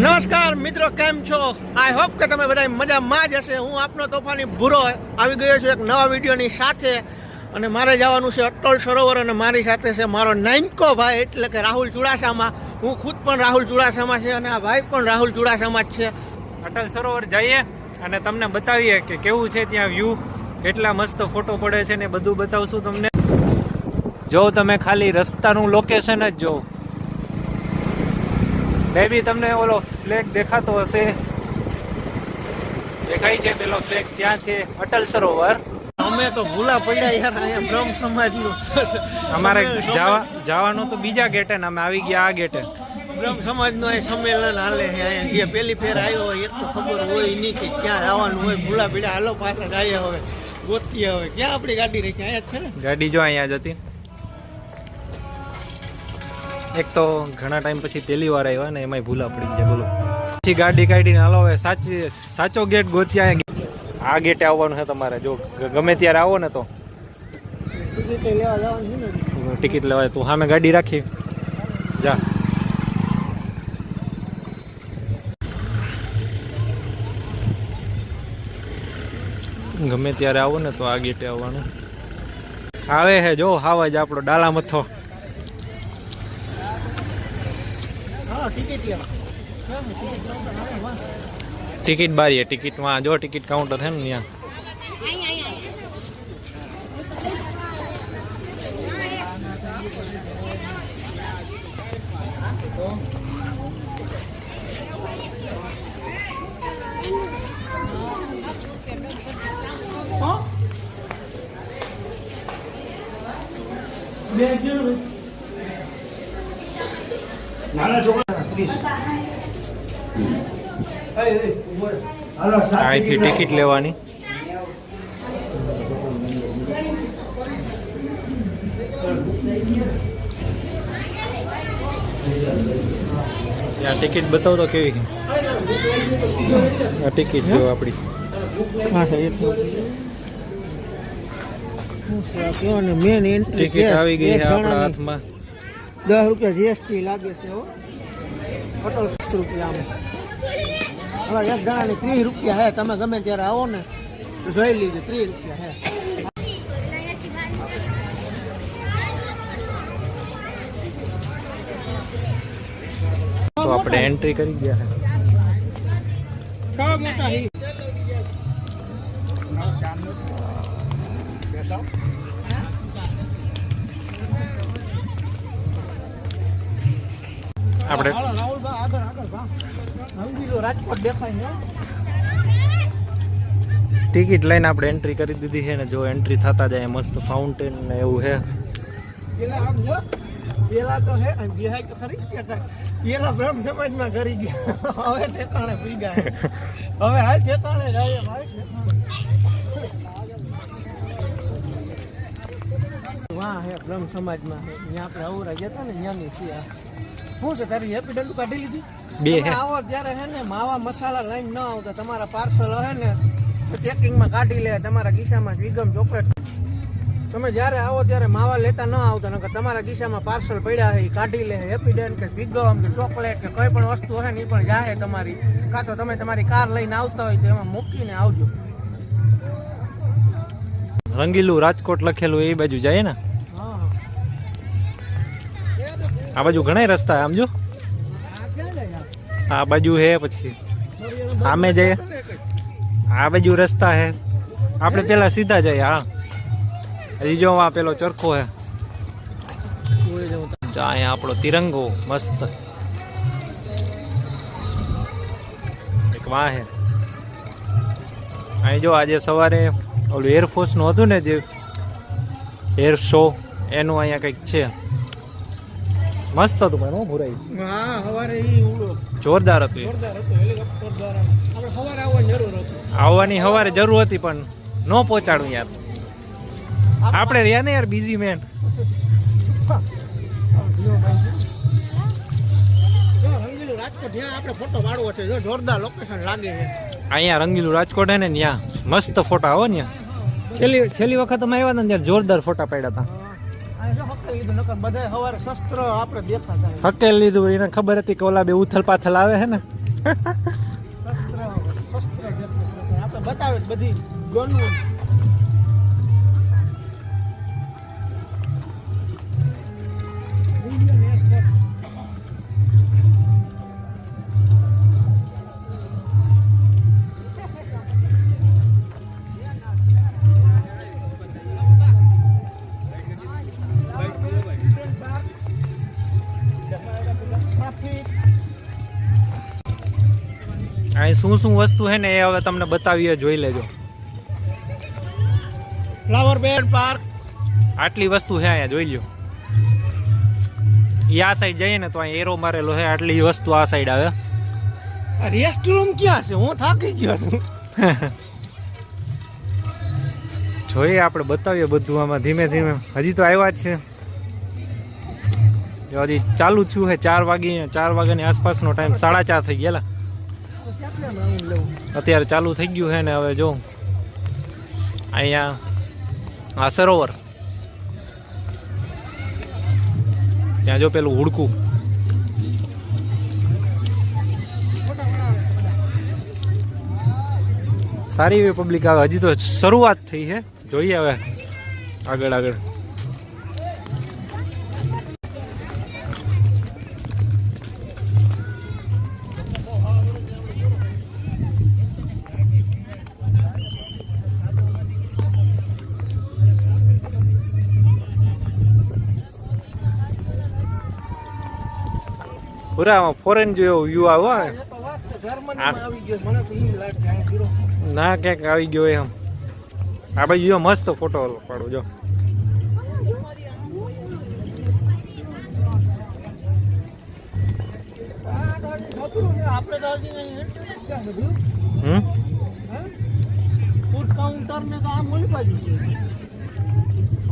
નમસ્કાર મિત્રો, કેમ છો? આઈ હોપ કે તમે બધા મજામાં જ હશે. હું આપનો તોફાની ભૂરો આવી ગયો છું એક નવા વિડીયોની સાથે, અને મારે જવાનું છે અટલ સરોવર, અને મારી સાથે છે મારો નાનકો ભાઈ એટલે કે રાહુલ ચુડાસમા. હું ખુદ પણ રાહુલ ચુડાસમા છે અને આ ભાઈ પણ રાહુલ ચુડાસમા જ છે. અટલ સરોવર જઈએ અને તમને બતાવીએ કે કેવું છે ત્યાં વ્યૂ, કેટલા મસ્ત ફોટો પડે છે ને બધું બતાવશું તમને. જો તમે ખાલી રસ્તાનું લોકેશન જ જો, બેબી તમને ઓલો ફ્લેગ દેખાતો હશે, દેખાય છે પેલો ફ્લેગ, ત્યાં છે અટલ સરોવર. અમે તો ભૂલા પડ્યા યાર, અહીંયા બ્રહ્મ સમાજનું અમારે જવાનું તો બીજા ગેટે ને અમે આવી ગયા આ ગેટે. બ્રહ્મ સમાજનું અહીં સંમેલન હાલે છે. અહીંયા જે પહેલી ફેર આવ્યો હોય એક તો ખબર હોય નહીં કે ક્યાં આવવાનું હોય. ભૂલા પડ્યા, હાલો પાછા જઈએ હવે, ગોતીએ હવે. ક્યાં આપણી ગાડી રાખી? અહીંયા જ છે ને ગાડી, જો અહીંયા જ હતી. એક તો ઘણા ટાઈમ પછી પહેલી વાર આવ્યા ને એમાંય ભૂલા પડી ગયા, બોલો. પછી ગાડી કાઢીને હાલો હવે સાચો ગેટ ગોતી. આ ગેટે આવવાનું છે તમારે. જો ગમે ત્યારે આવો ને તો ટિકિટ લેવાય. તું સામે ગાડી રાખી જા. ગમે ત્યારે આવો ને તો આ ગેટે આવવાનું. આવે હે જો હાવ જ આપણો ડાલા મથો. ટિકિટ બારી, ટિકિટમાં જો ટિકિટ કાઉન્ટર છે ને ત્યાં. અહીંથી ટિકિટ લેવાની. ટિકિટ બતાવો તો કેવી આ ટિકિટ જો આપણી. મેન એન્ટ્રી ટિકિટ આવી ગઈ છે આપણા હાથમાં. 10 રૂપિયા જીએસટી લાગે છે. અટલ 10 રૂપિયા. હવે એક જણાની 30 રૂપિયા હે. તમે ગમે ત્યારે આવો ને જોઈ લીધું, 30 રૂપિયા હે. તો આપણે એન્ટ્રી કરી ગયા છે. આપણે ટિકિટ લઈને આપણે એન્ટ્રી કરી દીધી છે ને જો એન્ટ્રી થતા જાય મસ્ત ફાઉન્ટેન ને એવું છે. પેલા તો હે બિહાઈ તો ખરી પેલા બ્રહ્મ સમાજમાં કરી ગયા, હવે ઠેકાણે પી ગયા. હવે હાલ ઠેકાણે જાય ભાઈ. વાહ હે બ્રહ્મ સમાજમાં હે. ત્યાં આપણે અવરા જતા ને ત્યાંની છે. શું છે તારી હેપી ડલ્લુ કાઢી લીધી? બે હે. આવો ત્યારે હે ને માવા મસાલા લઈને ન આવતા. તમારા પાર્સલ હે ને ચેકિંગમાં કાઢી લે. તમારા ખિસ્સામાં વિગમ ચોકલેટ. તમે જ્યારે આવો ત્યારે માવા લેતા ન આવતા, નકર તમારા ખિસ્સામાં પાર્સલ પડ્યા છે એ કાઢી લે. હેપી ડેન્ટ કે વિગમ કે ચોકલેટ કે કોઈ પણ વસ્તુ હે ને એ પણ જાહે તમારી. કાં તો તમે તમારી કાર લઈને આવતા હોય તો એમાં મૂકીને આવજો. રંગીલું રાજકોટ લખેલું એ બાજુ જાય ને. આ બાજુ ઘણા રસ્તા આમ જો. આ બાજુ હે, પછી આમે જઈએ. આ બાજુ રસ્તા હે. આપણે પેલા સીધા જઈએ. હા હજી જો આ પેલો ચરખો હે. અહીંયા આપણો તિરંગો મસ્ત એક વાહ હે. અહીં જો આજે સવારે ઓલું એરફોર્સનું હતું ને જે એર શો, એનું અહીંયા કંઈક છે. મસ્ત હતું પણ હું ભૂરાઈ. હા સવારે જોરદાર હતું. હેલિકોપ્ટર દ્વારા આપણે સવારે આવવાની જરૂર હતી. આવવાની સવારે જરૂર હતી પણ ન પહોંચાડું યાર. આપણે રહ્યા ને યાર બીજી મેન. રંગીલું રાજકોટ જ્યાં આપણે ફોટો પાડવો છે, જો જોરદાર લોકેશન લાગે છે. અહીંયા રંગીલું રાજકોટ હે ને ત્યાં મસ્ત ફોટા આવો ને. છેલ્લી વખત અમે આવ્યા હતા ને ત્યારે જોરદાર ફોટા પાડ્યા હતા. હકેલ લીધું, એને ખબર હતી કે ઓલા બે ઉથલ પાથલ આવે છે ને શસ્ત્ર જેટલું આપણે બતાવે જ બધી ગનવું. અહીં શું શું વસ્તુ છે ને એ હવે તમને બતાવીએ, જોઈ લેજો. ફ્લાવર બેડ પાર્ક, આટલી વસ્તુ છે અહીંયા, જોઈ લ્યો. આ સાઈડ જઈએ ને તો અહીં એરો મારેલો છે, આટલી વસ્તુ આ સાઈડ આવે. રેસ્ટ રૂમ ક્યાં છે? હું થાકી ગયો છું. જોઈએ આપણે બતાવીએ બધું આમાં ધીમે ધીમે. હજી તો આવ્યા જ છે, હજી ચાલુ થયું છે. 4 વાગ્યાની આસપાસનો ટાઈમ, 4:30 થઈ ગયેલા. અત્યારે ચાલુ થઈ ગયું છે ને. હવે જો અહીંયા આ સરોવર, ત્યાં જો પેલું હુડકું. સારી એવી પબ્લિક આવે. હજી તો શરૂઆત થઈ છે, જોઈએ હવે આગળ આગળ. પૂરા ફોરેન જેવો વ્યૂ આવ્યો ને. ના ક્યાંક આવી ગયો એમ. આ બાજુ જો મસ્ત ફોટો પાડું જો.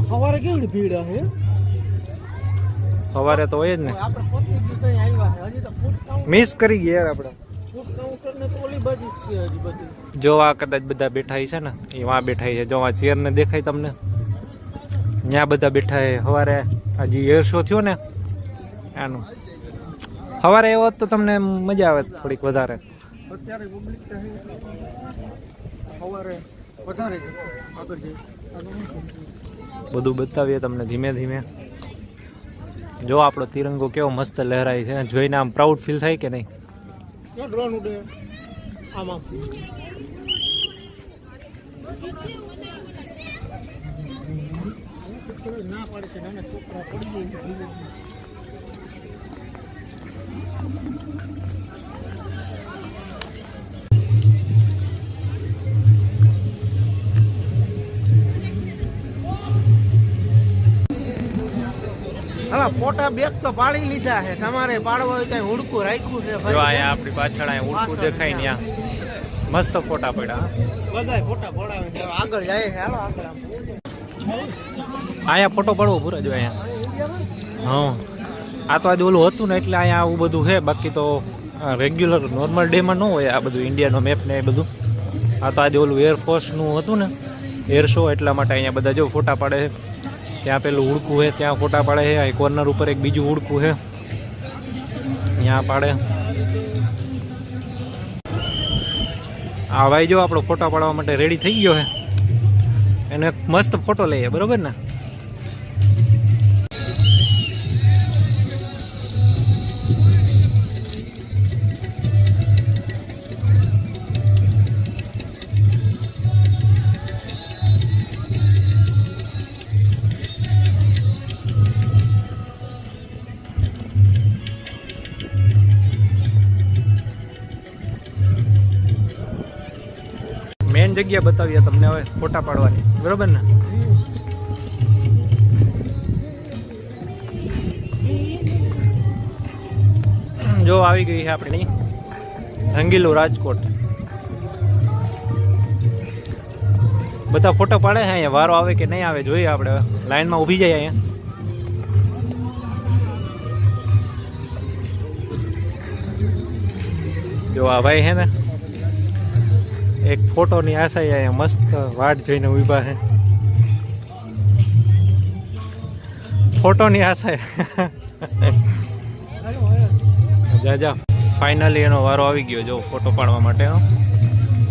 સવારે કેવી ભીડ હે? સવારે તો હોય જ ને. મિસ કરી ગયા યાર આપણે. જો આ કદાચ બધા બેઠા છે ને, એ વાં બેઠા છે. જો આ ચેર ને દેખાય તમને, ત્યાં બધા બેઠા છે. સવારે હજી એર શો થયો ને આનું, સવારે એવો તો તમને મજા આવે થોડીક વધારે. બધું બતાવીએ તમને ધીમે ધીમે. જો આપણો તિરંગો કેવો મસ્ત લહેરાય છે, જોઈને આમ પ્રાઉડ ફીલ થાય કે નહીં? ડ્રોન ઉડે આમાં. ના પડે છે, નાના છોકરા પડી હા. ફોટા બેગ તો પાડી લીધા છે. તમારે પાડવો હોય ત્યાં હુડકું રાખ્યું છે. જો અહીંયા આપણી પાછળ અહીંયા હુડકું દેખાય ને, ત્યાં મસ્ત ફોટા પડ્યા. બધાય ફોટા પડાવે છે. આગળ જાય છે. હાલો આગળ. અહીંયા ફોટો પડવો પૂરા જો અહીંયા. હા, આ તો આજે ઓલું હતું ને એટલે અહીંયા આવું બધું છે. બાકી તો રેગ્યુલર નોર્મલ ડેમાં ન હોય આ બધું, ઇન્ડિયાનો મેપ ને એ બધું. આ તો આજે ઓલું એરફોર્સનું હતું ને, એર શો, એટલા માટે અહીંયા બધા જો ફોટા પાડે છે. ત્યાં પેલું હુડકું છે, ત્યાં ફોટા પાડે છે. આ કોર્નર ઉપર એક બીજું હુડકું છે, ત્યાં પાડે. આ ભાઈ જો આપણો ફોટા પાડવા માટે રેડી થઈ ગયો છે. એને મસ્ત ફોટો લઈએ, બરોબર ને? મેન જગ્યા બતાવીએ તમને હવે ફોટા પાડવાની, બરોબર ને? જો આવી ગઈ છે આપણી રંગીલું રાજકોટ. બધા ફોટા પાડે છે. અહીંયા વારો આવે કે નહીં આવે જોઈએ. આપણે લાઈનમાં ઊભી જાય અહીંયા. જો આ ભાઈ છે ને, એક ફોટોની આશા અહીંયા મસ્ત વાટ જોઈને ઊભા છે. ફોટોની આશા જા જા. ફાઇનલી એનો વારો આવી ગયો જો ફોટો પાડવા માટે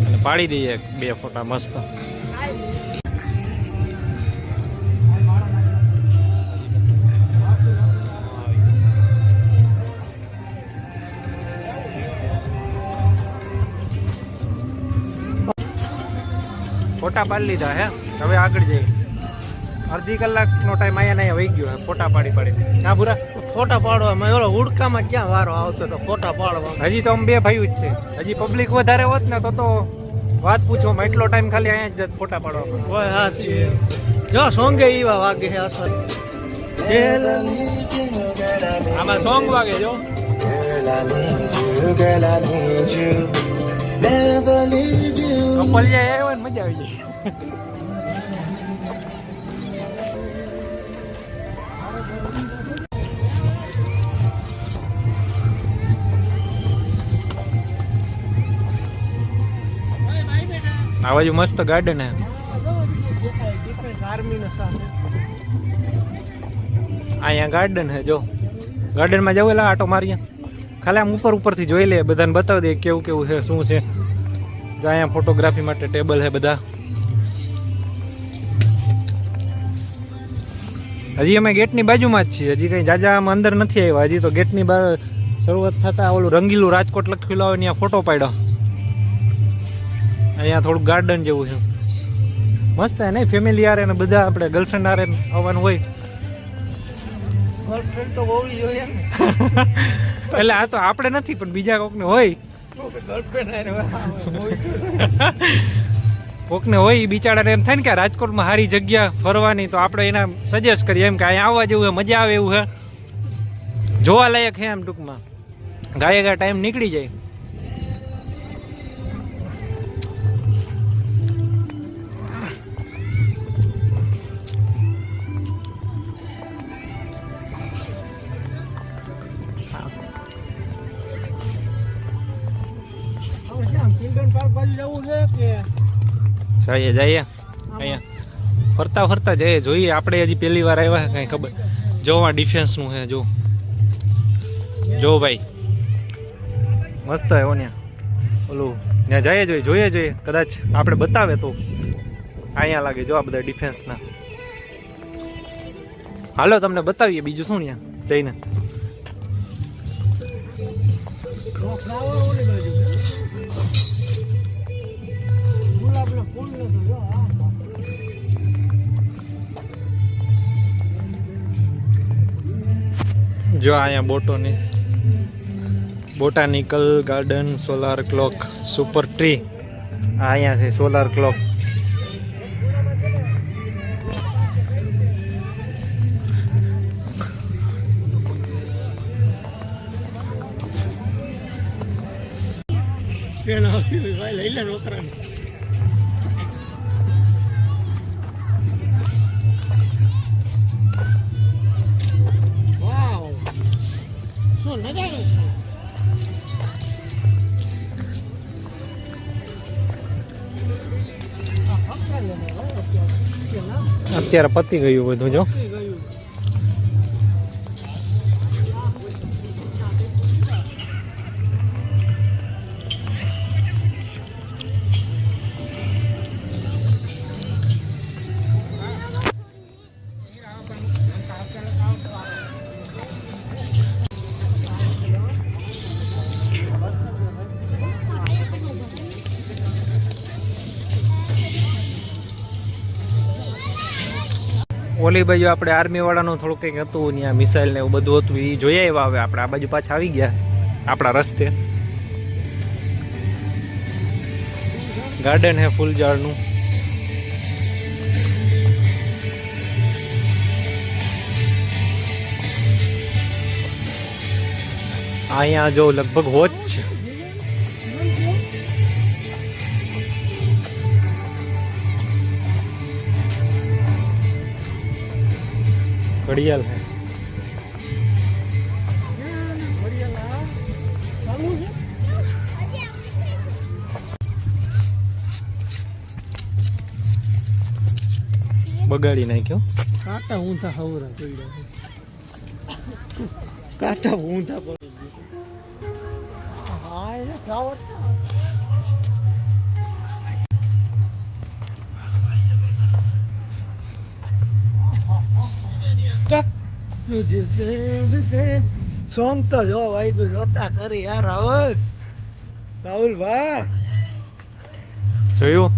અને પાડી દઈએ 2 ફોટા મસ્ત. ફોટા પાડી લીધા હે, હવે આગળ જઈએ. અડધી કલાકનો ટાઈમ અહીંયા વહી ગયો હે ફોટા પાડી. હા પૂરા ફોટા પાડવામાં ઓલો હુડકામાં ક્યાં વારો આવતો તો ફોટા પાડવા. હજી તો અમે 2 ભાઈઓ જ છે. હજી પબ્લિક વધારે હોત ને તો વાત પૂછો, એટલો ટાઈમ ખાલી અહીંયા જ ફોટા પાડવામાં. હોય હાચી. જો સોંગે એવા વાગે છે અસર. આમાં સોંગ વાગે જો. કપલિયા આવ્યો ને મજા આવી જાય. આ બાજુ મસ્ત ગાર્ડન હે. અહીંયા ગાર્ડન હે જો. ગાર્ડનમાં જવું એટલે આટો મારીએ. ખાલી આમ ઉપરથી જોઈ લે, બધાને બતાવી દે કેવું છે શું છે. જો અહીંયા ફોટોગ્રાફી માટે ટેબલ છે બધા. હજી અમે ગેટની બાજુમાં જ છીએ. હજી કંઈ જાજા આમ અંદર નથી આવ્યા. હજી તો ગેટની બહાર શરૂઆત થતા ઓલું રંગીલું રાજકોટ લખેલું આવે ત્યાં ફોટો પાડ્યો. અહીંયા થોડુંક ગાર્ડન જેવું છે મસ્ત હે નહીં. ફેમિલી આરે ને બધા આપણે ગર્લફ્રેન્ડ આરે આવવાનું હોય. ગર્લફ્રેન્ડ તો હોવી જોઈએ ને. એટલે આ તો આપણે નથી પણ બીજા કોકને હોય. કોકને હોય બિચારાને એમ થાય ને કે રાજકોટમાં સારી જગ્યા ફરવાની, તો આપણે એને સજેસ્ટ કરીએ એમ કે અહીંયા આવવા જેવું છે, મજા આવે એવું છે, જોવા લાયક છે. એમ ટૂંકમાં ગાયે ટાઈમ નીકળી જાય. જઈએ અહીંયા ફરતા જઈએ, જોઈએ. આપણે હજી પહેલી વાર આવ્યા કઈ ખબર. જો આ ડિફેન્સનું છે જો ભાઈ મસ્ત આવ્યો ત્યાં ઓલું ત્યાં જોઈએ. કદાચ આપણે બતાવે તો અહીંયા લાગે. જો આ બધા ડિફેન્સના. હાલો તમને બતાવીએ બીજું શું ત્યાં જઈને. જો અહીંયા botanical garden, solar clock, super tree. અહીંયા છે સોલાર ક્લોક. લઈ લે છોકરા. અત્યારે પતી ગયું બધું જો. ઓલી બાજુ આપણે આર્મી વાળાનું થોડું કંઈક હતું ત્યાં મિસાઇલ ને એવું બધું હતું, એ જોઈ આવ્યા. હવે આપણે આ બાજુ પાછા આવી ગયા આપણા રસ્તે. ગાર્ડન હે ફૂલ ઝાડનું. અહીંયા જો લગભગ હોજ છે. ઘડિયાળ હે. બગાડી નાખ્યો. કાંટા ઊંધા હવરા કાંટા ઊંધા પડી સોંગ તો જો ભાઈ તું જોતા કરી યાર રાહુલ ભાઈ જોયું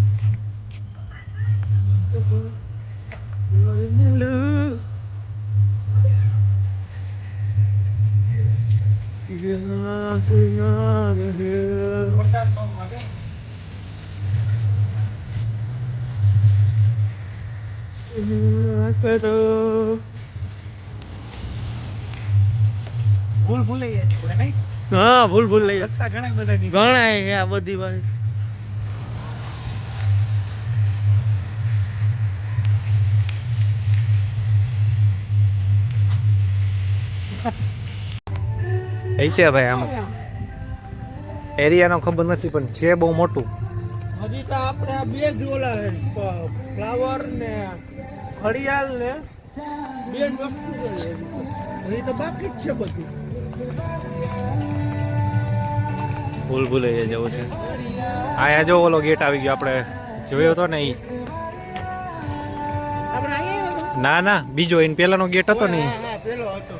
હા ભૂલ લઈ ઘણા આ બધી વાત છે ભાઈ આમ એરિયાનો ખબર નથી પણ છે બહુ મોટું. હજી તો આપણે આ બે જ ઓલા ફ્લાવર ને ઘડિયાળ ને બે જ વસ્તુ છે હજી તો બાકી જ છે બધું. ભૂલભુલૈયા જેવું છે. આયા જો ઓલો ગેટ આવી ગયો આપણે જોયો હતો ને ઈ. આપણે અહીંયા ના ના બીજો એને પેલાનો ગેટ હતો ને ઈ. હા પેલો હતો.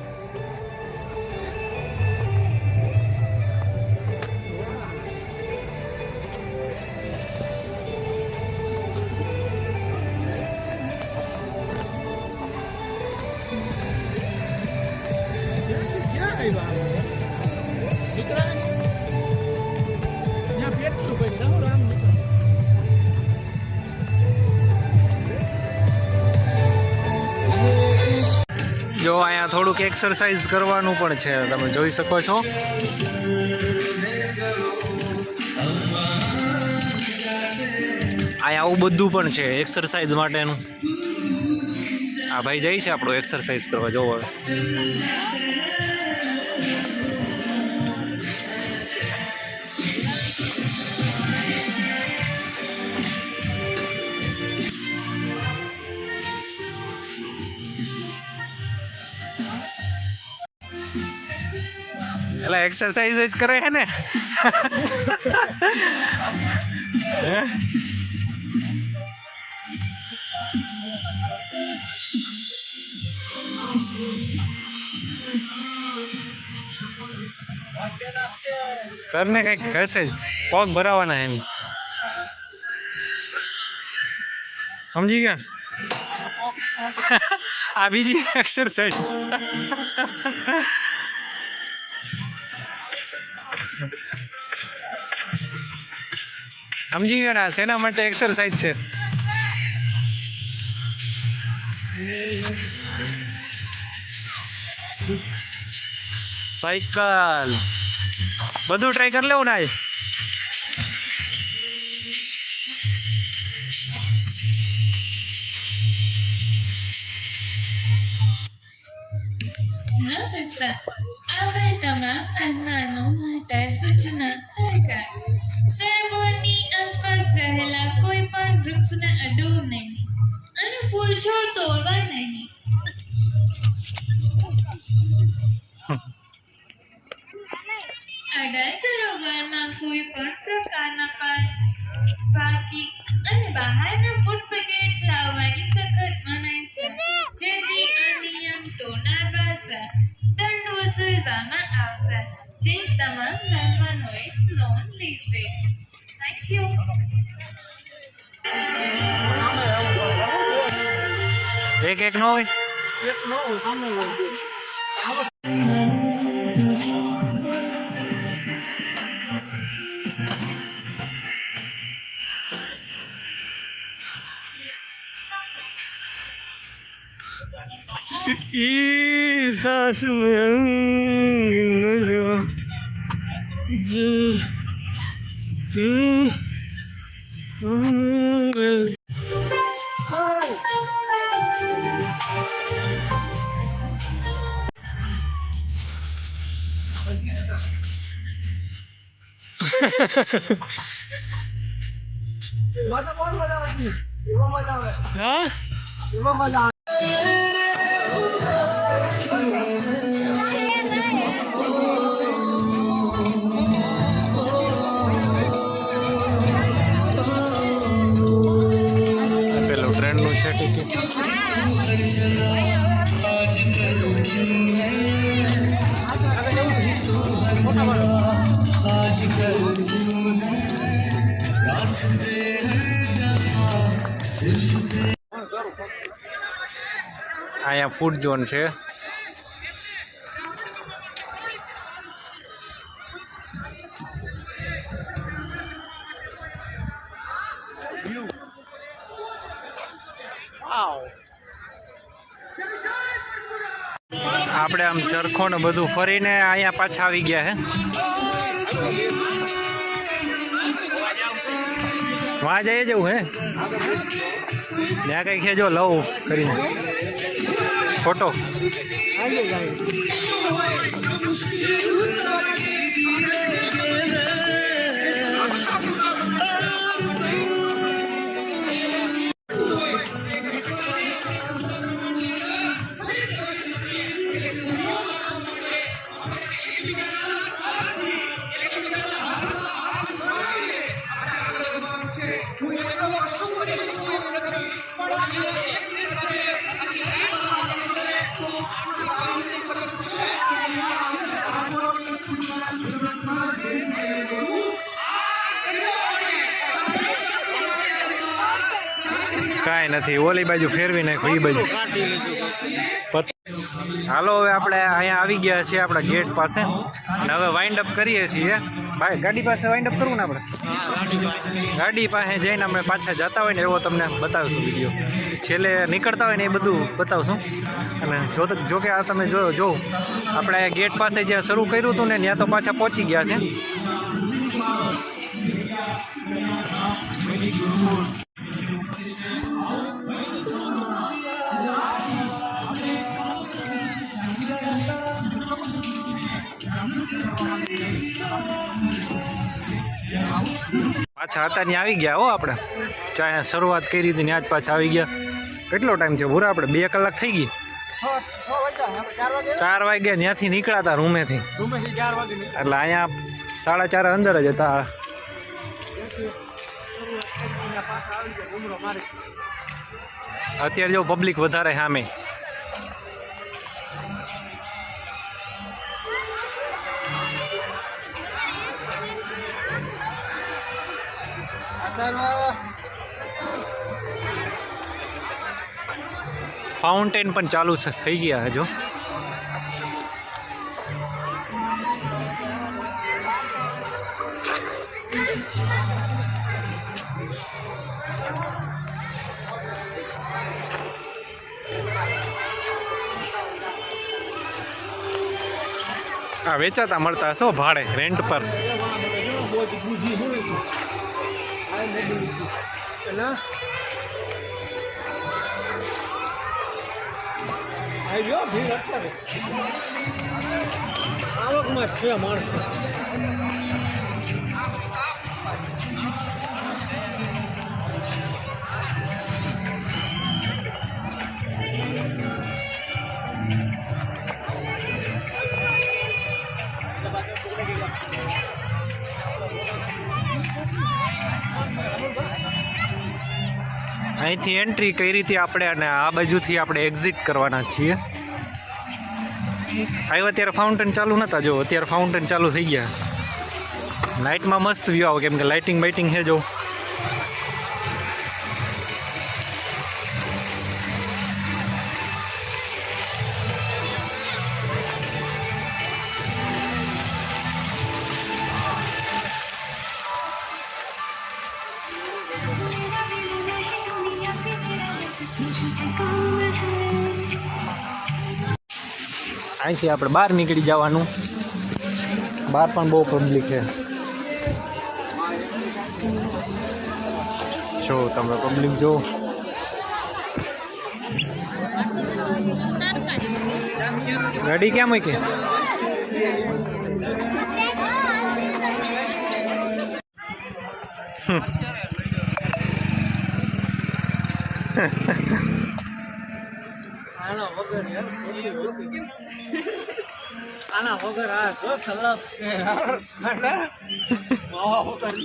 જો અહીંયા થોડુંક એક્સરસાઇઝ કરવાનું પણ છે તમે જોઈ શકો છો. અહીંયા આવું બધું પણ છે એક્સરસાઇઝ માટેનું. આ ભાઈ જાય છે આપણો એક્સરસાઇઝ કરવા જોવો. એટલે એક્સરસાઇઝ જ કરે છે ને. કરને કઈક કરશે પગ ભરાવાના એમ સમજી ગયા. આ બીજી એક્સરસાઇઝ. સમજી ગયા ને શેના માટે એક્સરસાઇઝ છે. સાયકલ બધું ટ્રાય કરી લેવું ને. નમસ્કાર હવે તમામ મહેમાનો માટે સૂચના છે કે સરોવરની આસપાસ રહેલા કોઈ પણ વૃક્ષને અડવું નહીં અને ફૂલ છોડ તોડવા નહીં. અડાલ સરોવરમાં કોઈ પણ પ્રકારના પાર્કિંગ અને બહારના ફૂડ પેકેટ્સ લાવવાની સખત મનાઈ છે. જેથી આ નિયમ તોડનાર પાસે દંડ વસૂલવામાં આવશે. જે તમામ મહેમાનોએ નોંધ લેશે. Thank you. એક નો હોય એક નવું સામે હોય. સાસુ હા અહીંયા ફૂડ ઝોન છે. આપણે આમ ચરખો ને બધું ફરીને અહીંયા પાછા આવી ગયા હે. વहाँ જઈએ જવું હે ત્યાં કંઈ ખેજો લઉં કરીને ફોટો. કાંઈ નથી, ઓલી બાજુ ફેરવી નાખ્યું એ બાજુ. હાલો હવે આપણે અહીંયા આવી ગયા છીએ આપણા ગેટ પાસે અને હવે વાઇન્ડ અપ કરીએ છીએ. ભાઈ ગાડી પાસે વાઇન્ડ અપ કરવું ને આપણે? ગાડી પાસે જઈને આપણે પાછા જતા હોય ને એવો તમને બતાવશું વિડીયો. છેલ્લે નીકળતા હોય ને એ બધું બતાવશું. અને જો કે આ તમે જો આપણે ગેટ પાસે જ્યાં શરૂ કર્યું હતું ને ત્યાં તો પાછા પહોંચી ગયા છે. પાછા હતા ત્યાં આવી ગયા હો આપણે. ત્યાં શરૂઆત કરી હતી ત્યાં જ પાછા આવી ગયા. કેટલો ટાઈમ છે પૂરા? આપણે 2 કલાક થઈ ગઈ. 4 વાગ્યા ત્યાંથી નીકળ્યા હતા રૂમેથી. એટલે અહીંયા 4:30 અંદર જ હતા. અત્યારે જો પબ્લિક વધારે સામે. ફાઉન્ટેન પણ ચાલુ થઈ ગયા હજુ. આ વેચાતા મળતા હશો ભાડે, રેન્ટ પર. આવકમાં છે માણસો. અહીંથી એન્ટ્રી કરી હતી આપણે અને આ બાજુથી આપણે એક્ઝિટ કરવાના છીએ. આવ્યા ત્યારે ફાઉન્ટેન ચાલુ નહોતા, જો અત્યારે ફાઉન્ટેન ચાલુ થઈ ગયા. નાઇટમાં મસ્ત વ્યૂ આવે કેમ કે લાઇટિંગ બાઇટિંગ છે જો. અહીંથી આપણે બહાર નીકળી જવાનું. બહાર પણ બહુ પબ્લિક છે. જો તમે પબ્લિક જો. ગાડી ક્યાં મૂકી? આના વગર આ જો સલપ છે યાર. માવા વગર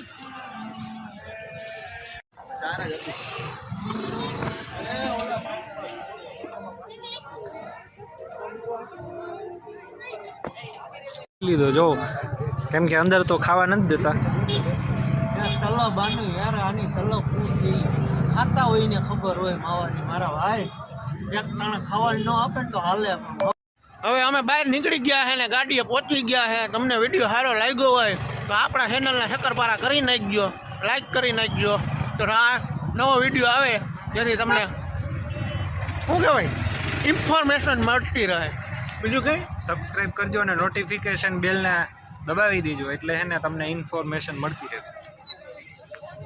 લીધો જો કેમ કે અંદર તો ખાવા નથી દેતા. સલપ આની યાર, આની સલપ પૂછી ખાતા હોય ને ખબર હોય માવાની. મારા ભાઈ એક ટાણે ખાવાનું ન આપે ને તો હાલે. હવે અમે બહાર નીકળી ગયા છે ને ગાડીએ પહોંચી ગયા છે. તમને વિડીયો સારો લાગ્યો હોય તો આપણા ચેનલને શક્કરપારા કરી નાખજો, લાઈક કરી નાખજો. તો આ નવો વિડીયો આવે જેથી તમને શું કહેવાય ઇન્ફોર્મેશન મળતી રહે. બીજું કંઈ સબસ્ક્રાઇબ કરજો અને નોટિફિકેશન બેલને દબાવી દેજો એટલે હે ને તમને ઇન્ફોર્મેશન મળતી રહેશે.